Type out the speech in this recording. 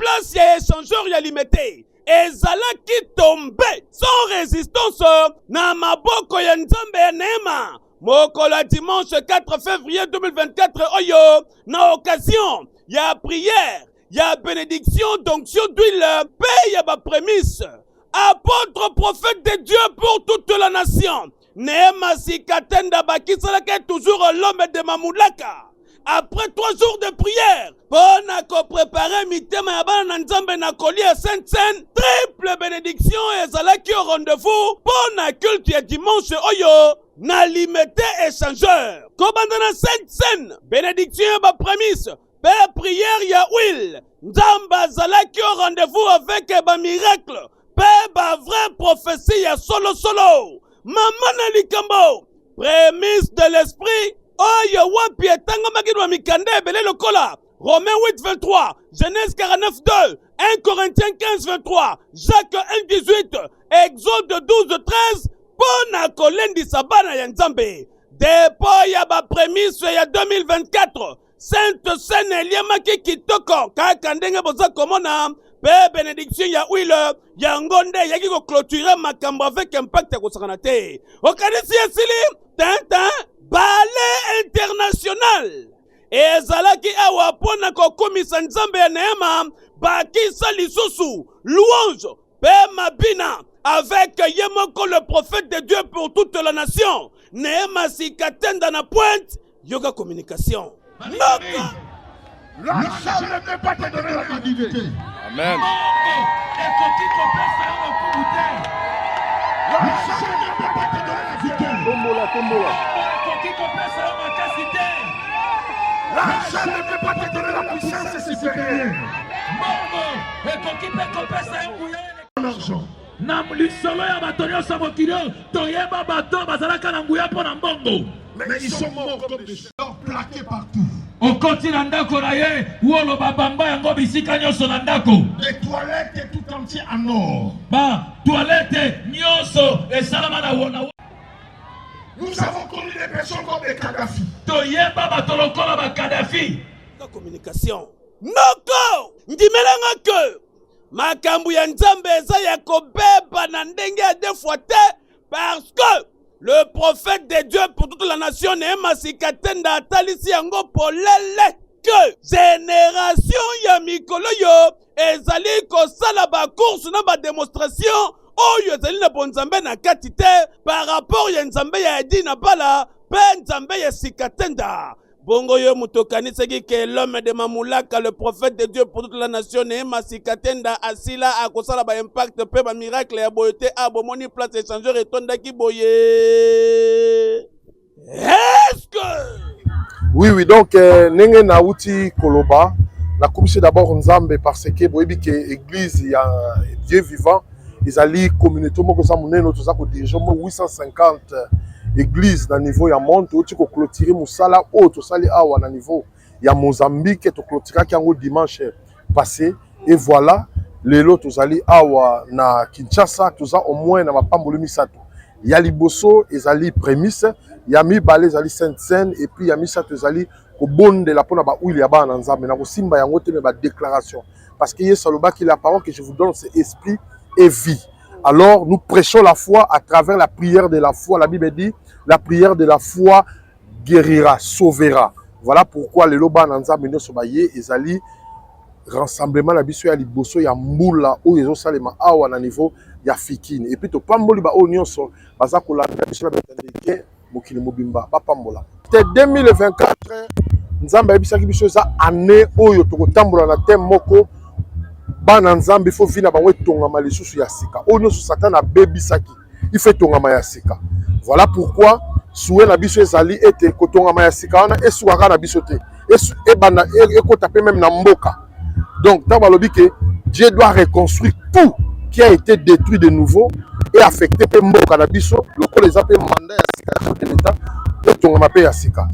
place ya échangeur ya limité ezalaki tombé sans résistance na maboko ya Nzambe ya Neema. Mokolo dimanche 4 février 2024 oyo na occasion ya prière, ya bénédiction d'onction d'huile, paye ya ba prémisse. Apôtre prophète de Dieu pour toute la nation. Neema Sikatenda bakisalaka toujours l'homme de Mamulaka. Après 3 jours de prière, pour préparer mitema ya bana Nzambe na kolia Sainte Seine, triple bénédiction ezalaki au rendez-vous pour na culte ya dimanche oyo na limité échangeur. Kobanda na Sainte Seine, bénédiction ya ba prémisse, père prière ya huile. Nzambe azalaki au rendez-vous avec ba miracle, père ba vraie prophétie ya solo. Maman na likambo, prémisse de l'esprit. Oyo wapi etanga makidwa mikande ebele lokola Romains 8:23, Genèse 49:2, 1 Corinthiens 15:23, Jacques 1:18, Exode 12:13, pona kolendi sabana ya Nzambe. Depo ya ba prémisse ya 2024, Sainte Seine eliamaki kitoko kaka ndenge boza komona pe bénédiction ya huile ya ngonde yaki ko clôturer makambo avec impact ko sakana te. Okanisi esili tintin ballet international ezalaki awa pona kokumisa Nzambe ya Neema bakisa lisusu louange pe mabina avec yemoko le prophète de Dieu pour toute la nation. Neema Sikatenda na pointe yoga communication. La salle ne peut pas te donner la divinité. Amen. La salle ne peut pas te donner la divinité. La salle ne peut pas te donner la puissance supérieure. L'argent. Na lisolo ya bato nyonso mokili toyeba bato bazalaka na nguya mpo na mbongo. Mais ils sont morts comme des gens plaqués partout. Okoti na ndako na ye wolo babamba yango bisika nyonso na ndako. Les toilettes tout entier en or. Ba toilette nyonso esalama na wona. Nous avons connu des personnes comme des Kadhafi. Toyeba bato lokola ba Kadhafi. La communication. Noko ndimelanga que makambu ya Nzambe eza ya kobeba na ndenge ya défoité parce que le prophète de Dieu pour toute la nation Neema Sikatenda atalisi yango polele que génération ya mikolo yo ezali kosala ba course na ba démonstration oyo ezali na bonzambe na kati te par rapport ya Nzambe ya edi na bala pe Nzambe ya Sikatenda. Bongo yo mutokanisaki que l'homme de Mamulaka, le prophète de Dieu pour toute la nation Neema Sikatenda asila akosala ba impact pe ba miracle ya boyote abomoni place échangeur etondaki boye. Est-ce que oui donc nenge na uti koloba na kumisi d'abord Nzambe parce que boyebi que église ya Dieu vivant ezali communauté moko za munene to za ko déjà 850 église na niveau ya monde oti ko clôturer musala autre sali awa na niveau ya Mozambique to clôturer kango dimanche passé et voilà lelo tozali awa na Kinshasa toza au moins na mapambolo misato ya liboso ezali prémisse ya mibale ezali Sainte Seine et puis ya misato ezali ko bonde la pona ba huile ya bana Nzambe na ko simba yango te me ba déclaration parce que Yesu alobaki la parole que je vous donne c'est esprit et vie. Alors, nous prêchons la foi à travers la prière de la foi. La Bible dit, la prière de la foi guérira, sauvera. Voilà pourquoi les loba nanza meno sobaye ezali rassemblement la biso ya liboso ya mbula ou ezo salema awa na niveau ya fikine. Et puis to pamboli ba o nyonso baza kolanda biso na betandike mokili mobimba ba pambola. C'était 2024 nzamba ebisaki biso za année oyo to kotambola na thème moko bana Nzambe faut vina bango etongama lisusu ya sika ono su Satan abebisaki il fait tongama ya sika. Voilà pourquoi soué na biso ezali ete kotongama ya sika wana esukaka na biso te esu ebana ekota pe même na mboka. Donc tant balobi que Dieu doit reconstruire tout qui a été détruit de nouveau et affecté pe mboka na biso lokola eza pe mandat ya sika de l'État etongama pe ya sika.